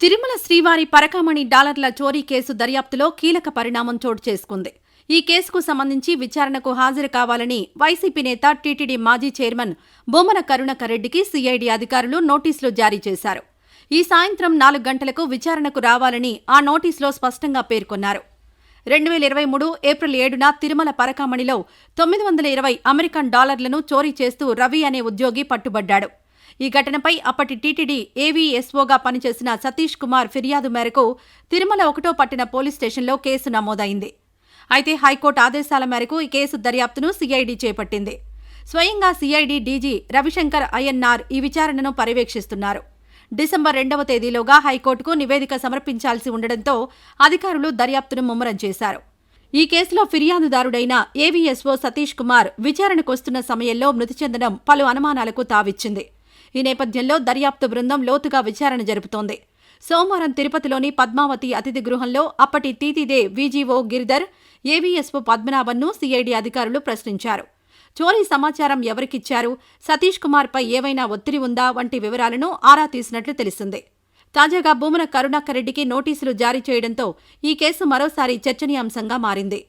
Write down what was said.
తిరుమల శ్రీవారి పరకామణి డాలర్ల చోరీ కేసు దర్యాప్తులో కీలక పరిణామం చోటు చేసుకుంది. ఈ కేసుకు సంబంధించి విచారణకు హాజరు కావాలని వైసీపీ నేత టీటీడీ మాజీ చైర్మన్ బొమ్మన కరుణాకర్ రెడ్డికి సిఐడి అధికారులు నోటీసులు జారీ చేశారు. ఈ సాయంత్రం 4 గంటలకు విచారణకు రావాలని ఆ నోటీసులో స్పష్టంగా పేర్కొన్నారు. 2023 ఏప్రిల్ 7న తిరుమల పరకామణిలో 920 అమెరికన్ డాలర్లను చోరీ చేస్తూ రవి అనే ఉద్యోగి పట్టుబడ్డాడు. ఈ ఘటనపై అప్పటి టీటీడీ ఏవీఎస్ఓగా పనిచేసిన సతీష్ కుమార్ ఫిర్యాదు మేరకు తిరుమల 1వ పట్టణ పోలీస్ స్టేషన్లో కేసు నమోదైంది. అయితే హైకోర్టు ఆదేశాల మేరకు ఈ కేసు దర్యాప్తును సిఐడి చేపట్టింది. స్వయంగా సిఐడి డీజీ రవిశంకర్ అయ్యన్నార్ ఈ విచారణను పర్యవేక్షిస్తున్నారు. డిసెంబర్ 2వ తేదీలోగా హైకోర్టుకు నివేదిక సమర్పించాల్సి ఉండడంతో అధికారులు దర్యాప్తును ముమ్మరం చేశారు. ఈ కేసులో ఫిర్యాదుదారుడైన ఏవీఎస్ఓ సతీష్ కుమార్ విచారణకొస్తున్న సమయంలో మృతి చెందడం పలు అనుమానాలకు తావిచ్చింది. ఈ నేపథ్యంలో దర్యాప్తు బృందం లోతుగా విచారణ జరుపుతోంది. సోమవారం తిరుపతిలోని పద్మావతి అతిథి గృహంలో అప్పటి తీతిదే వీజీఓ గిరిధర్, ఏవీఎస్ఓ పద్మనాభన్ను సిఐడి అధికారులు ప్రశ్నించారు. చోరీ సమాచారం ఎవరికిచ్చారు, సతీష్ కుమార్పై ఏవైనా ఒత్తిడి ఉందా వంటి వివరాలను ఆరా తీసినట్లు తెలిసింది. తాజాగా బొమ్మన కరుణాకర్ రెడ్డికి నోటీసులు జారీ చేయడంతో ఈ కేసు మరోసారి చర్చనీయాంశంగా మారింది.